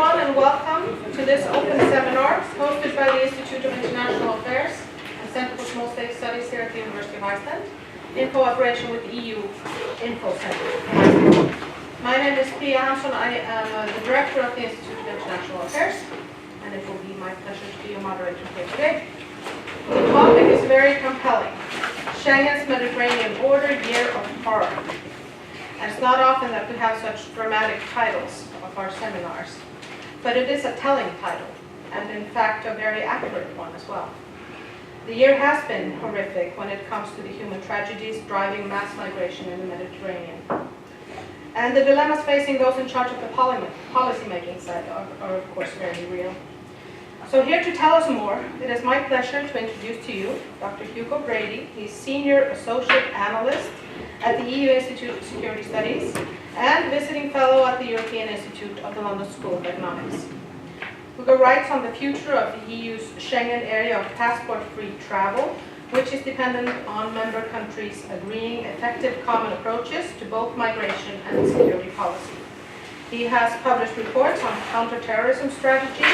everyone, and welcome to this open seminar hosted by the Institute of International Affairs and Center for Small State Studies here at the University of Iceland in cooperation with the EU Info Center. My name is Pia Hansson. I am the director of the Institute of International Affairs, and it will be my pleasure to be your moderator here today. The topic is very compelling: Schengen's Mediterranean Border Year of Horror. And it's not often that we have such dramatic titles of our seminars, but it is a telling title, and in fact a very accurate one as well. The year has been horrific when it comes to the human tragedies driving mass migration in the Mediterranean. And the dilemmas facing those in charge of the policy-making side are of course very real. So here to tell us more, it is my pleasure to introduce to you Dr. Hugo Brady. He's Senior Associate Analyst at the EU Institute of Security Studies and Visiting Fellow at the European Institute of the London School of Economics. Hugo writes on the future of the EU's Schengen area of passport-free travel, which is dependent on member countries agreeing effective common approaches to both migration and security policy. He has published reports on counterterrorism strategy,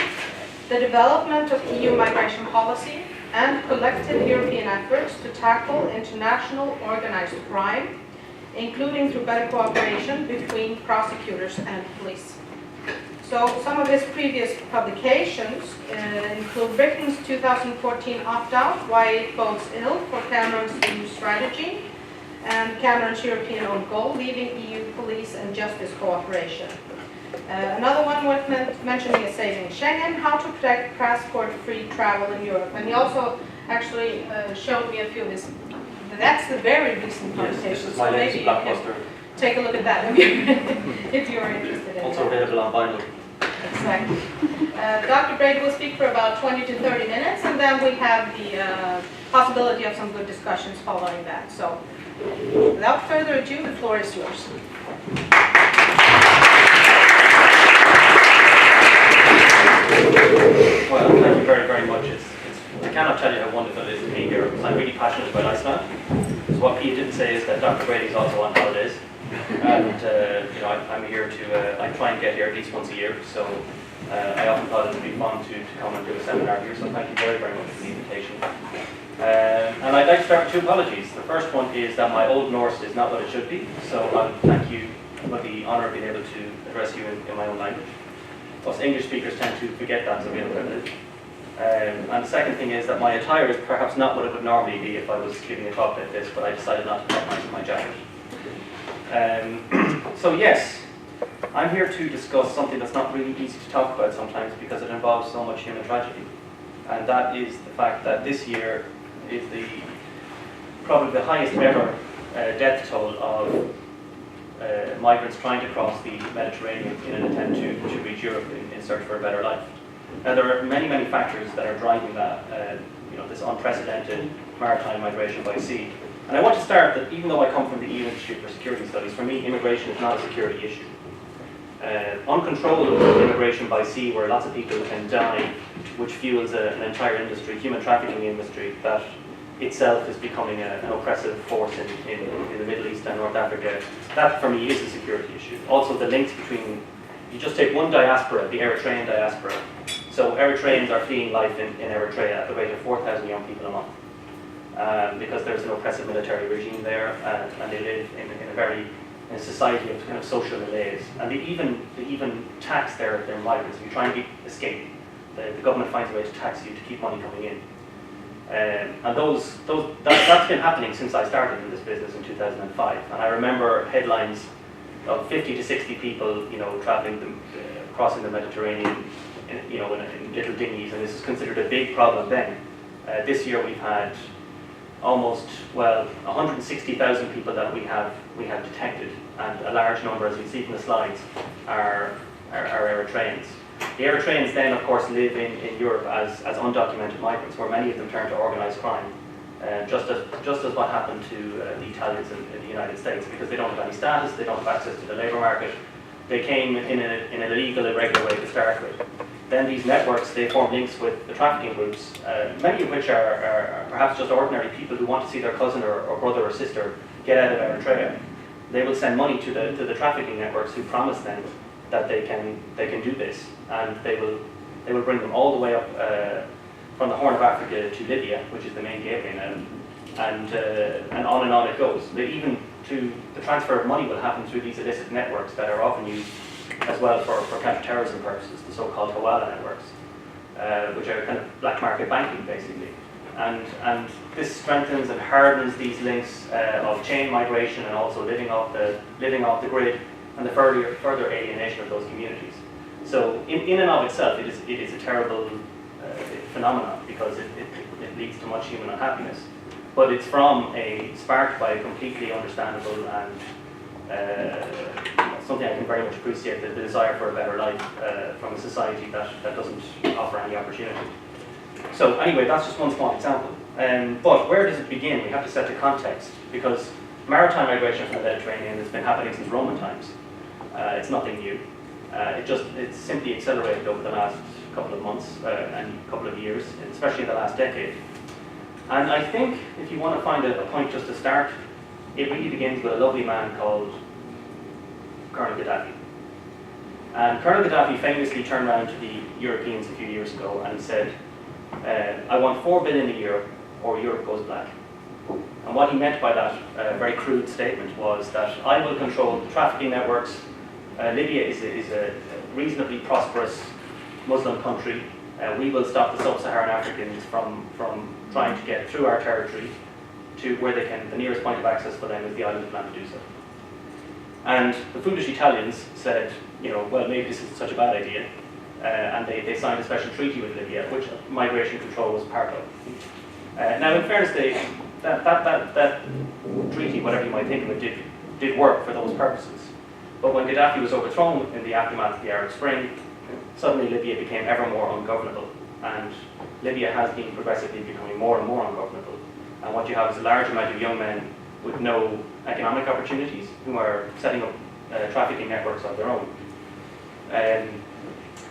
the development of EU migration policy, and collective European efforts to tackle international organized crime, including through better cooperation between prosecutors and police. So some of his previous publications include Britain's 2014 opt-out, Why It Bodes Ill for Cameron's EU strategy, and Cameron's European own goal, leaving EU police and justice cooperation. Another one worth mentioning is Saving Schengen, How to Protect Passport-Free Travel in Europe. And he also actually showed me a few of his, that's the very recent publication, so maybe you can take a look at that if you're interested in also available on vinyl. Exactly. Dr. Brady will speak for about 20 to 30 minutes, and then we have the possibility of some good discussions following that. So without further ado, the floor is yours. Well, thank you very, very much. I cannot tell you how wonderful it is to be here, because I'm really passionate about Iceland. So what Pete didn't say is that Dr. Brady is also on holidays. And I'm here to, I try and get here at least once a year, so I often thought it would be fun to come and do a seminar here, so thank you very, very much for the invitation. And I'd like to start with two apologies. The first one is that my Old Norse is not what it should be, so I thank you for the honour of being able to address you in my own language. Us English speakers tend to forget that, so we have a privilege. And the second thing is that my attire is perhaps not what it would normally be if I was giving a talk like this, but I decided not to compromise my jacket. So yes, I'm here to discuss something that's not really easy to talk about sometimes because it involves so much human tragedy. And that is the fact that this year is probably the highest ever death toll of migrants trying to cross the Mediterranean in an attempt to reach Europe in search for a better life. Now there are many, many factors that are driving that, this unprecedented maritime migration by sea. And I want to start that even though I come from the EU Institute for Security Studies, for me immigration is not a security issue. Uncontrolled immigration by sea, where lots of people can die, which fuels an entire industry, human trafficking industry, that itself is becoming an oppressive force in the Middle East and North Africa. That for me is a security issue. Also the links between, you just take one diaspora, the Eritrean diaspora. So Eritreans are fleeing life in Eritrea at the rate of 4,000 young people a month. Because there's an oppressive military regime there, and they live in a society of kind of social malaise. And they even tax their migrants. If you try and escape, the government finds a way to tax you to keep money coming in. And that's been happening since I started in this business in 2005. And I remember headlines of 50 to 60 people, traveling, crossing the Mediterranean, in little dinghies, and this is considered a big problem then. This year we've had almost 160,000 people that we have detected, and a large number, as you see from the slides, are Eritreans. The Eritreans then, of course, live in Europe as undocumented migrants, where many of them turn to organised crime, just as what happened to the Italians in the United States, because they don't have any status, they don't have access to the labour market. They came in an illegal, irregular way to start with. Then these networks, they form links with the trafficking groups, many of which are perhaps just ordinary people who want to see their cousin or brother or sister get out of Eritrea. They will send money to the trafficking networks who promise them that they can do this, and they will bring them all the way up from the Horn of Africa to Libya, which is the main gateway now, and on it goes. But even to the transfer of money will happen through these illicit networks that are often used as well for counter-terrorism purposes, the so-called hawala networks, which are kind of black market banking basically. And this strengthens and hardens these links of chain migration and also living off the grid and the further alienation of those communities. So in and of itself, it is a terrible phenomenon because it leads to much human unhappiness. But it's sparked by a completely understandable and something I can very much appreciate, the desire for a better life from a society that doesn't offer any opportunity. So anyway, that's just one small example. But where does it begin? We have to set the context, because maritime migration from the Mediterranean has been happening since Roman times. It's nothing new. It's simply accelerated over the last couple of months and couple of years, especially in the last decade. And I think if you want to find a point just to start, it really begins with a lovely man called Colonel Gaddafi. And Colonel Gaddafi famously turned around to the Europeans a few years ago and said, I want 4 billion a year or Europe goes black. And what he meant by that very crude statement was that I will control the trafficking networks. Libya is a reasonably prosperous Muslim country. We will stop the sub-Saharan Africans from trying to get through our territory to where they can. The nearest point of access for them is the island of Lampedusa. And the foolish Italians said, well, maybe this isn't such a bad idea. And they signed a special treaty with Libya, which migration control was part of. Now, in fairness, that treaty, whatever you might think of it, did work for those purposes. But when Gaddafi was overthrown in the aftermath of the Arab Spring, suddenly Libya became ever more ungovernable. And Libya has been progressively becoming more and more ungovernable. And what you have is a large amount of young men with no economic opportunities who are setting up trafficking networks of their own.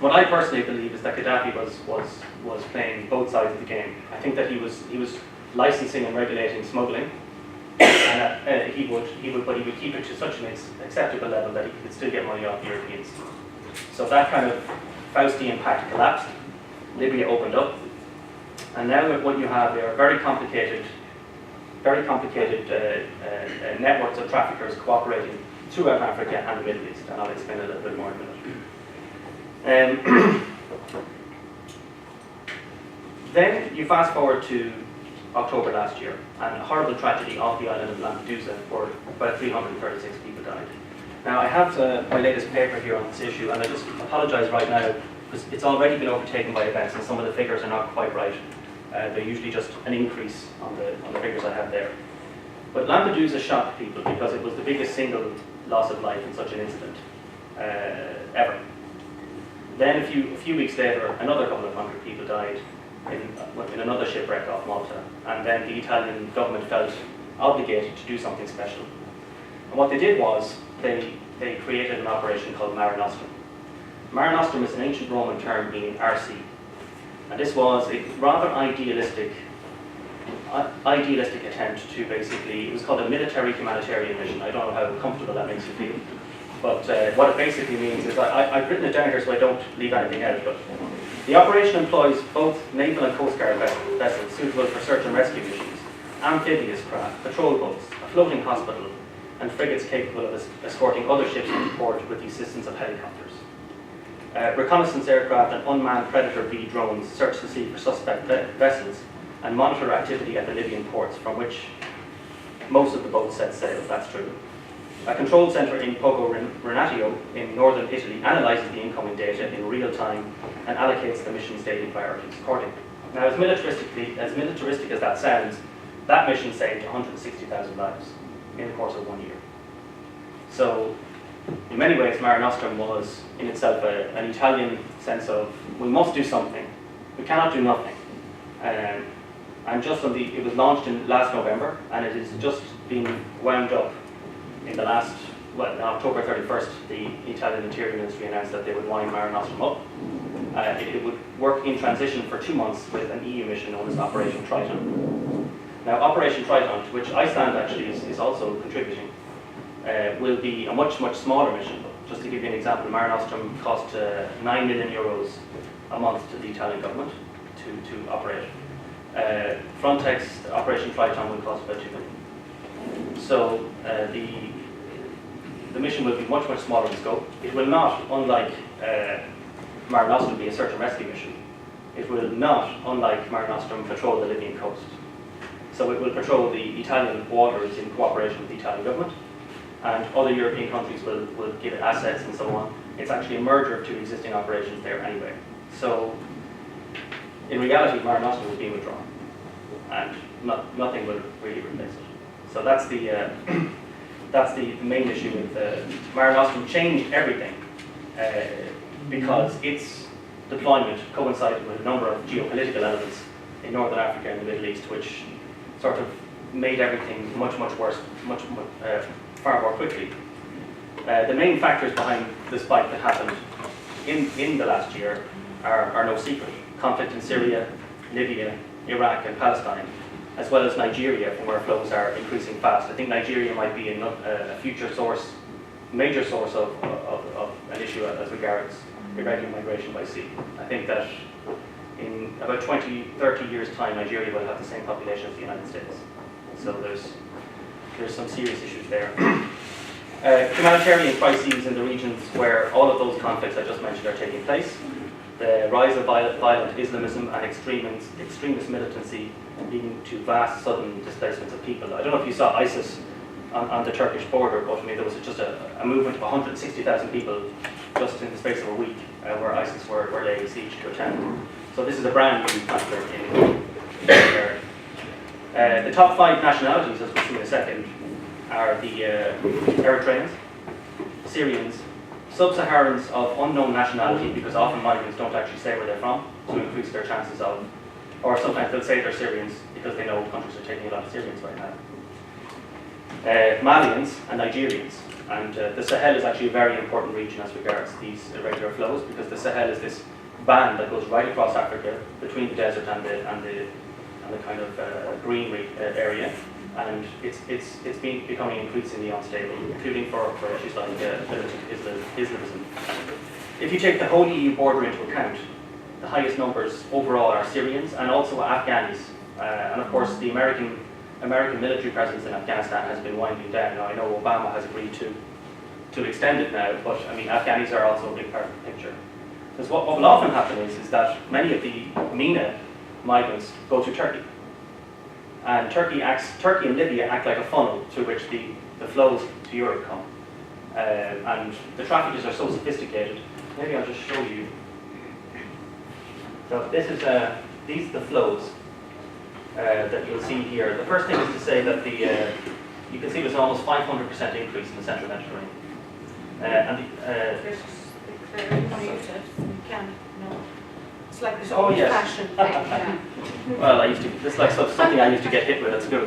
What I personally believe is that Gaddafi was playing both sides of the game. I think that he was licensing and regulating smuggling, and he would keep it to such an acceptable level that he could still get money off the Europeans. So that kind of Faustian pact collapsed. Libya opened up, and now what you have are very complicated networks of traffickers cooperating throughout Africa and the Middle East, and I'll explain a little bit more in a minute. Then you fast forward to October last year, and a horrible tragedy off the island of Lampedusa where about 336 people died. Now I have my latest paper here on this issue, and I just apologise right now because it's already been overtaken by events and some of the figures are not quite right. They're usually just an increase on the figures I have there. But Lampedusa shocked people because it was the biggest single loss of life in such an incident ever. Then a few weeks later, another couple of hundred people died in another shipwreck off Malta. And then the Italian government felt obligated to do something special. And what they did was they created an operation called Mare Nostrum. Mare Nostrum is an ancient Roman term meaning RC. And this was a rather idealistic attempt to basically, it was called a military humanitarian mission. I don't know how comfortable that makes you feel. But what it basically means is, I've written it down here so I don't leave anything out, but the operation employs both naval and coast guard vessels suitable for search and rescue missions, amphibious craft, patrol boats, a floating hospital, and frigates capable of escorting other ships into port with the assistance of helicopters. Reconnaissance aircraft and unmanned Predator B drones search the sea for suspect vessels and monitor activity at the Libyan ports, from which most of the boats set sail, that's true. A control centre in Pogo Renatio in northern Italy analyses the incoming data in real time and allocates the mission's daily priorities accordingly. Now, as militaristic as that sounds, that mission saved 160,000 lives in the course of 1 year. So, in many ways, Mare Nostrum was in itself an Italian sense of, we must do something. We cannot do nothing. And just it was launched in last November, and it has just been wound up in the last, on October 31st, the Italian Interior Ministry announced that they would wind Mare Nostrum up. It would work in transition for 2 months with an EU mission known as Operation Triton. Now, Operation Triton, to which Iceland actually is also contributing, will be a much, much smaller mission, just to give you an example, Mare Nostrum cost €9 million a month to the Italian government to operate. Frontex Operation Triton will cost about 2 million. So the mission will be much, much smaller in scope. It will not, unlike Mare Nostrum, be a search and rescue mission. It will not, unlike Mare Nostrum, patrol the Libyan coast. So it will patrol the Italian waters in cooperation with the Italian government, and other European countries will give it assets and so on. It's actually a merger of two existing operations there anyway. So in reality, Mare Nostrum is being withdrawn, and nothing will really replace it. So that's the main issue with Mare Nostrum. Changed everything because its deployment coincided with a number of geopolitical elements in Northern Africa and the Middle East, which sort of made everything much, much worse, far more quickly. The main factors behind the spike that happened in the last year are no secret. Conflict in Syria, Libya, Iraq and Palestine, as well as Nigeria, from where flows are increasing fast. I think Nigeria might be a future source, major source of an issue as regards irregular migration by sea. I think that in about 20, 30 years' time, Nigeria will have the same population as the United States. So there's some serious issues there. Humanitarian crises in the regions where all of those conflicts I just mentioned are taking place. The rise of violent Islamism and extremist militancy leading to vast sudden displacements of people. I don't know if you saw ISIS on the Turkish border, but I mean, there was just a movement of 160,000 people just in the space of a week where ISIS were laying siege to a town. So this is a brand new conflict in the area. The top 5 nationalities, as we'll see in a second, are the Eritreans, Syrians, Sub-Saharans of unknown nationality, because often migrants don't actually say where they're from, to increase their chances of, or sometimes they'll say they're Syrians because they know countries are taking a lot of Syrians right now. Malians and Nigerians. And the Sahel is actually a very important region as regards these irregular flows, because the Sahel is this band that goes right across Africa between the desert and the kind of greenery area, and it's becoming increasingly unstable, including for issues like Islamism. If you take the whole EU border into account, the highest numbers overall are Syrians and also Afghanis, and of course the American military presence in Afghanistan has been winding down. Now I know Obama has agreed to extend it now, but I mean Afghanis are also a big part of the picture. Because what will often happen is that many of the MENA migrants go to Turkey. And Turkey and Libya act like a funnel through which the flows to Europe come. And the traffickers are so sophisticated. Maybe I'll just show you. So this is these are the flows that you'll see here. The first thing is to say that you can see there's an almost 500% increase in the central Mediterranean. It's like this Oh, yes. old-fashioned thing. Yeah. Well, this is like something I used to get hit with at school.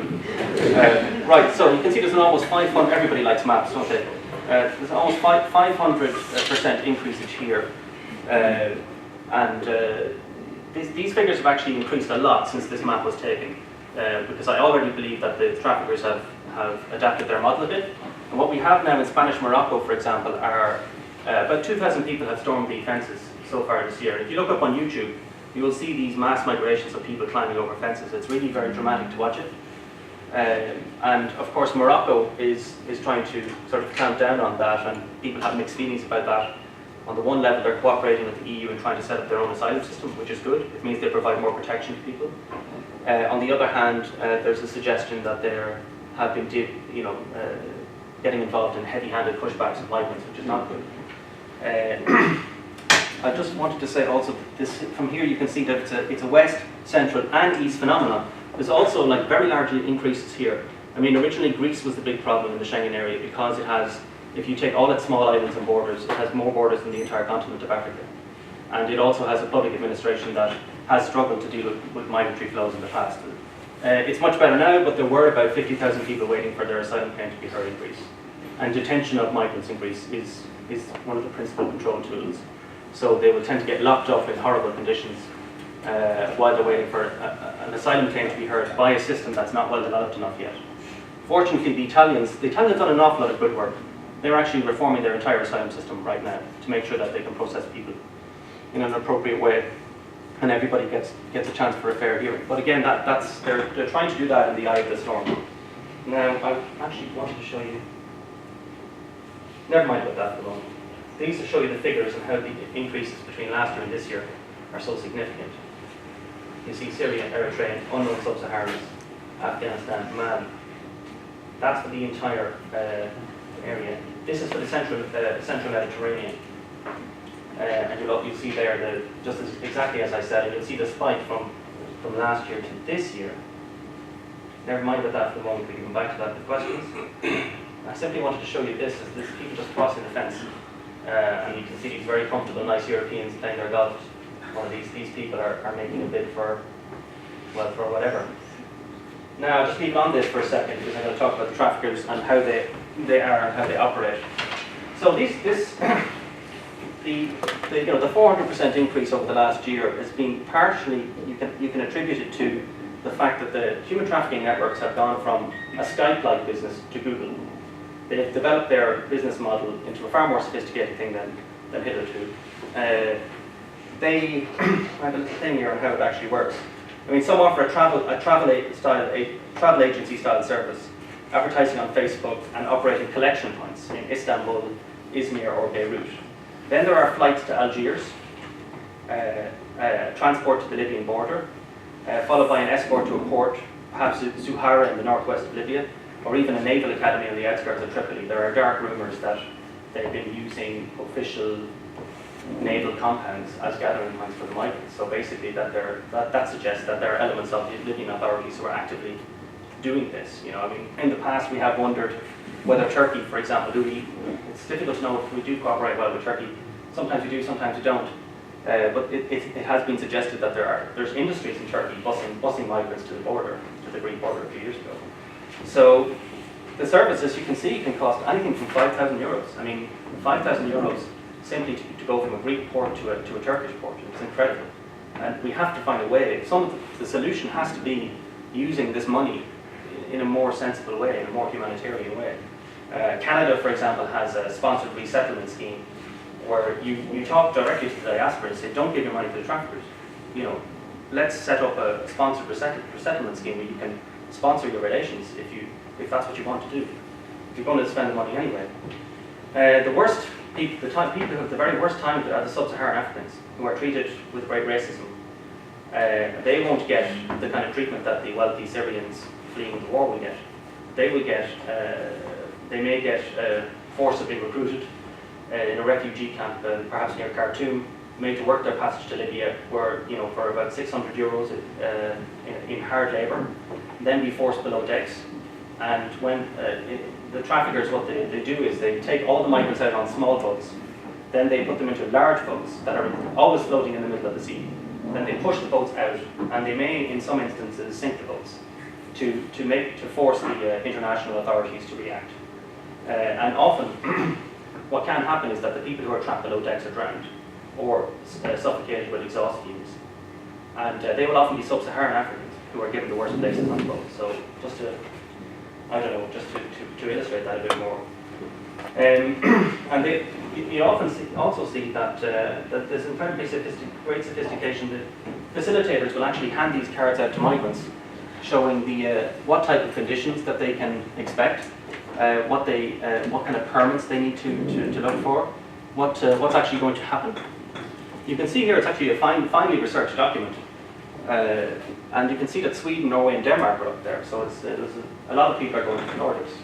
Right, so you can see there's an almost 500, everybody likes maps, don't they? There's an almost 500% increase each year. These figures have actually increased a lot since this map was taken, because I already believe that the traffickers have adapted their model a bit. And what we have now in Spanish Morocco, for example, are about 2,000 people have stormed the fences so far this year. If you look up on YouTube, you will see these mass migrations of people climbing over fences. It's really very dramatic to watch it. And of course Morocco is trying to sort of clamp down on that, and people have mixed feelings about that. On the one level, they're cooperating with the EU and trying to set up their own asylum system, which is good. It means they provide more protection to people. On the other hand, there's a suggestion that they have been getting involved in heavy-handed pushbacks of migrants, which is not good. I just wanted to say also that from here you can see that it's a west, central and east phenomenon. There's also like very large increases here. I mean, originally Greece was the big problem in the Schengen area because it has, if you take all its small islands and borders, it has more borders than the entire continent of Africa. And it also has a public administration that has struggled to deal with migratory flows in the past. It's much better now, but there were about 50,000 people waiting for their asylum claim to be heard in Greece. And detention of migrants in Greece is one of the principal control tools. So they will tend to get locked up in horrible conditions while they're waiting for an asylum claim to be heard by a system that's not well developed enough yet. Fortunately, the Italians done an awful lot of good work they're actually reforming their entire asylum system right now to make sure that they can process people in an appropriate way, and everybody gets a chance for a fair hearing. But again, they're trying to do that in the eye of the storm. Now, I actually wanted to show you. Never mind about that for the moment. These to show you the figures and how the increases between last year and this year are so significant. You see Syria, Eritrea, unknown sub-Saharans, Afghanistan, Mali. That's for the entire area. This is for the central Mediterranean. And you'll see there, exactly as I said, and you'll see the spike from last year to this year. Never mind about that for the moment, we can come back to that with questions. I simply wanted to show you this, as this people just crossing the fence. And you can see these very comfortable, nice Europeans playing their golf. Well, these people are making a bid for whatever. Now, I'll just leave it on this for a second, because I'm going to talk about the traffickers and how they are and how they operate. So the 400% increase over the last year has been partially, you can attribute it to the fact that the human trafficking networks have gone from a Skype-like business to Google. They've developed their business model into a far more sophisticated thing than hitherto. I have a little thing here on how it actually works. I mean, some offer a travel agency style service, advertising on Facebook and operating collection points in Istanbul, Izmir or Beirut. Then there are flights to Algiers, transport to the Libyan border, followed by an escort to a port, perhaps Zuhara in the northwest of Libya, or even a naval academy on the outskirts of Tripoli. There are dark rumours that they've been using official naval compounds as gathering points for the migrants. So basically that suggests that there are elements of the Libyan authorities who are actively doing this. I mean, in the past we have wondered whether Turkey, for example, it's difficult to know if we do cooperate well with Turkey. Sometimes we do, sometimes we don't. But it has been suggested that there's industries in Turkey busing migrants to the Greek border a few years ago. So the service, as you can see, can cost anything from 5,000 euros. I mean, 5,000 euros simply to go from a Greek port to a Turkish port. It's incredible. And we have to find a way. The solution has to be using this money in a more sensible way, in a more humanitarian way. Canada, for example, has a sponsored resettlement scheme where you talk directly to the diaspora and say, don't give your money to the traffickers. Let's set up a sponsored resettlement scheme where you can sponsor your relations if that's what you want to do. If you're going to spend the money anyway. The people who have the very worst time are the sub-Saharan Africans, who are treated with great racism. They won't get the kind of treatment that the wealthy Syrians fleeing the war will get. They may get forcibly recruited in a refugee camp, perhaps near Khartoum, made to work their passage to Libya, where for about 600 euros in hard labour, then be forced below decks. And when the traffickers, what they do is they take all the migrants out on small boats, then they put them into large boats that are always floating in the middle of the sea. Then they push the boats out, and they may, in some instances, sink the boats to force the international authorities to react. And often, what can happen is that the people who are trapped below decks are drowned or suffocated with exhaust fumes. And they will often be sub-Saharan Africans who are given the worst places on the boat. So just to illustrate that a bit more. And you often also see that there's incredibly great sophistication. The facilitators will actually hand these cards out to migrants, showing what type of conditions that they can expect, what kind of permits they need to look for, what's actually going to happen. You can see here it's actually a finely researched document, and you can see that Sweden, Norway, and Denmark are up there. So a lot of people are going to the Nordics.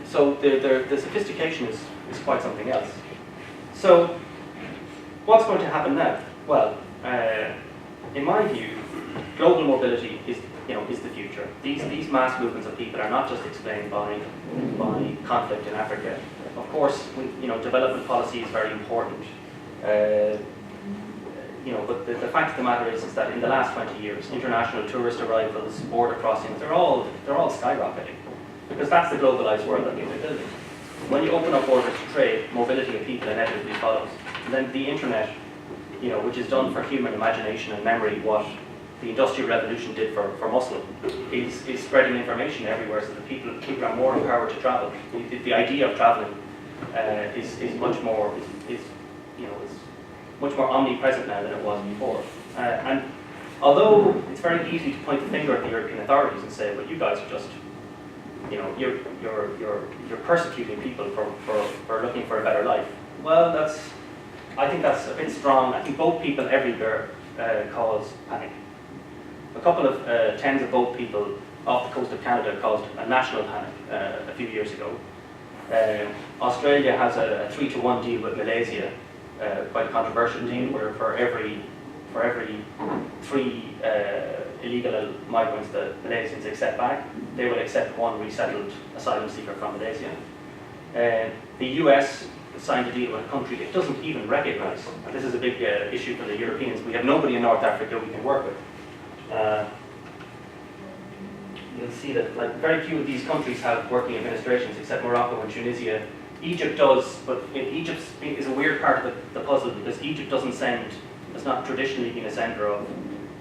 So the sophistication is quite something else. So what's going to happen now? Well, in my view, global mobility is the future. These mass movements of people are not just explained by conflict in Africa. Of course, development policy is very important. But the fact of the matter is that in the last 20 years, international tourist arrivals, border crossings, they're all skyrocketing, because that's the globalized world that we've been building. When you open up borders to trade, mobility of people inevitably follows. And then the internet, which is done for human imagination and memory what the Industrial Revolution did for muscle, is spreading information everywhere so that people are more empowered to travel. The idea of traveling is much more much more omnipresent now than it was before. And although it's very easy to point the finger at the European authorities and say, well, you guys are just, you're persecuting people for looking for a better life. Well, I think that's a bit strong. I think boat people everywhere cause panic. A couple of tens of boat people off the coast of Canada caused a national panic a few years ago. Australia has a 3-to-1 deal with Malaysia, quite a controversial deal, where for every 3 illegal migrants that Malaysians accept back, they will accept 1 resettled asylum seeker from Malaysia. The US signed a deal with a country it doesn't even recognise, and this is a big issue for the Europeans. We have nobody in North Africa we can work with. You'll see that very few of these countries have working administrations, except Morocco and Tunisia. Egypt does, but Egypt is a weird part of the puzzle, because Egypt has not traditionally been a centre of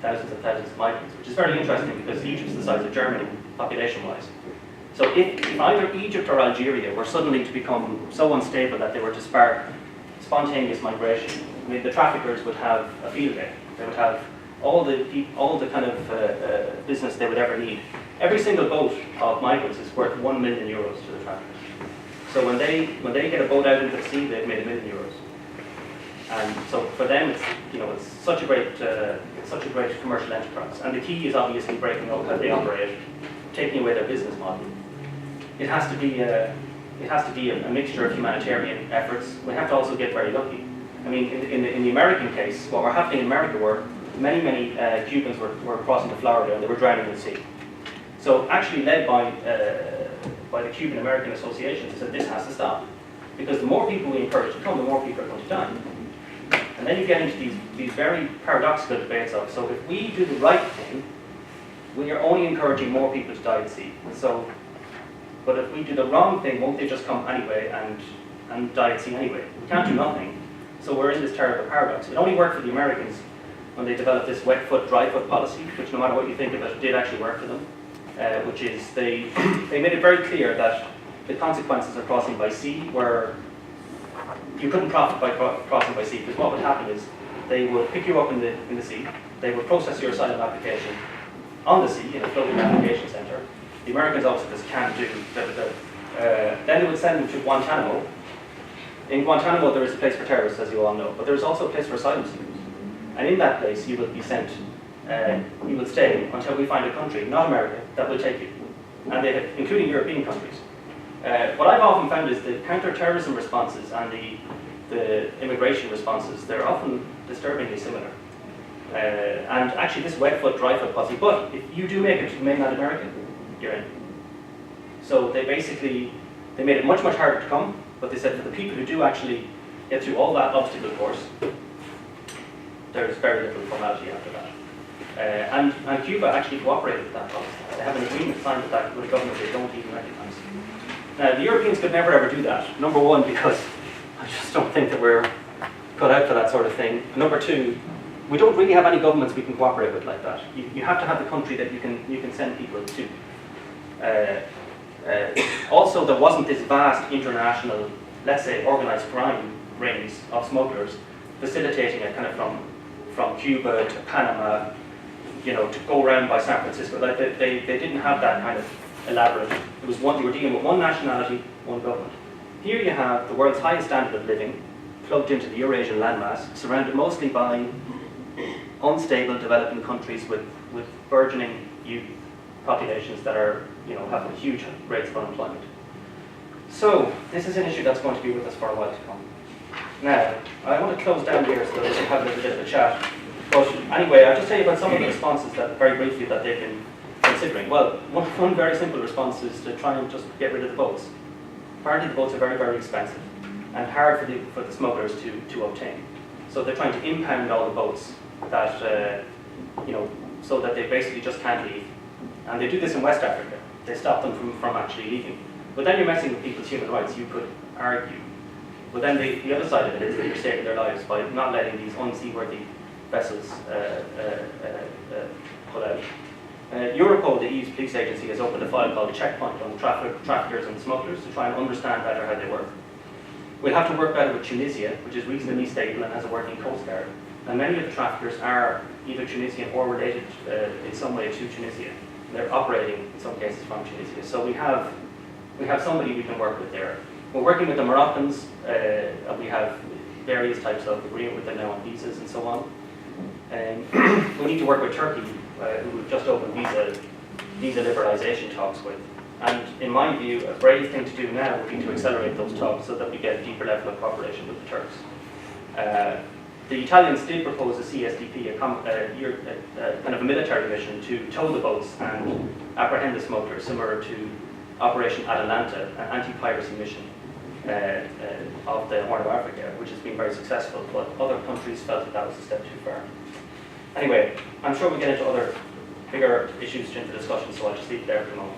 thousands and thousands of migrants, which is very interesting because Egypt's the size of Germany, population-wise. So if either Egypt or Algeria were suddenly to become so unstable that they were to spark spontaneous migration, I mean, the traffickers would have a field day. They would have all the kind of business they would ever need. Every single boat of migrants is worth €1 million to the traffickers. So when they get a boat out into the sea, they've made €1 million. And so for them, it's such a great commercial enterprise. And the key is obviously breaking up how they operate, taking away their business model. It has to be a mixture of humanitarian efforts. We have to also get very lucky. I mean, in the American case, what were happening in America were many Cubans were crossing to Florida and they were drowning in the sea. So actually led by the Cuban American Association, they said this has to stop, because the more people we encourage to come, the more people are going to die. And then you get into these very paradoxical debates of, so if we do the right thing, we are only encouraging more people to die at sea. But if we do the wrong thing, won't they just come anyway and die at sea anyway? We can't do nothing. So we're in this terrible paradox. It only worked for the Americans when they developed this wet foot, dry foot policy, which no matter what you think of it, did actually work for them. Which is they made it very clear that the consequences of crossing by sea were, you couldn't profit by crossing by sea, because what would happen is they would pick you up in the sea, they would process your asylum application on the sea in a floating application centre. The Americans obviously just can't do then they would send them to Guantanamo. In Guantanamo there is a place for terrorists, as you all know, but there is also a place for asylum seekers. And in that place you will be sent, you will stay until we find a country, not America, that will take you. And they have, including European countries. What I've often found is the counter-terrorism responses and the immigration responses, they're often disturbingly similar. And actually this wet foot, dry foot policy, but if you do make it to mainland America, you're in. So they made it much harder to come, but they said for the people who do actually get through all that obstacle course, there's very little formality after that. And Cuba actually cooperated with that policy. They have an agreement signed with a government they don't even recognise. Now, the Europeans could never ever do that. Number one, because I just don't think that we're cut out for that sort of thing. Number two, we don't really have any governments we can cooperate with like that. You have to have the country that you can send people to. Also, there wasn't this vast international, let's say, organised crime rings of smugglers facilitating it kind of from Cuba to Panama, to go around by San Francisco. Like they didn't have that kind of elaborate. It was you were dealing with one nationality, one government. Here you have the world's highest standard of living, plugged into the Eurasian landmass, surrounded mostly by unstable developing countries with burgeoning youth populations that are, have huge rates of unemployment. So this is an issue that's going to be with us for a while to come. Now, I want to close down here so that we can have a little bit of a chat. But anyway, I'll just tell you about some of the responses that, very briefly, that they've been considering. Well, one very simple response is to try and just get rid of the boats. Apparently the boats are very expensive and hard for the smugglers to obtain. So they're trying to impound all the boats that, so that they basically just can't leave. And they do this in West Africa. They stop them from actually leaving. But then you're messing with people's human rights, you could argue. But then the other side of it is that you're saving their lives by not letting these unseaworthy vessels put out. Europol, the EU's police agency, has opened a file called a checkpoint on traffickers and smugglers to try and understand better how they work. We'll have to work better with Tunisia, which is reasonably stable and has a working coast guard. And many of the traffickers are either Tunisian or related in some way to Tunisia. They're operating in some cases from Tunisia. So we have somebody we can work with there. We're working with the Moroccans, and we have various types of agreement with them now on visas and so on. We need to work with Turkey, who we've just opened visa liberalisation talks with. And in my view, a brave thing to do now would be to accelerate those talks so that we get a deeper level of cooperation with the Turks. The Italians did propose a CSDP, kind of a military mission to tow the boats and apprehend the smugglers, similar to Operation Atalanta, an anti-piracy mission of the Horn of Africa, which has been very successful, but other countries felt that was a step too far. Anyway, I'm sure we'll get into other bigger issues during the discussion, so I'll just leave it there for the moment.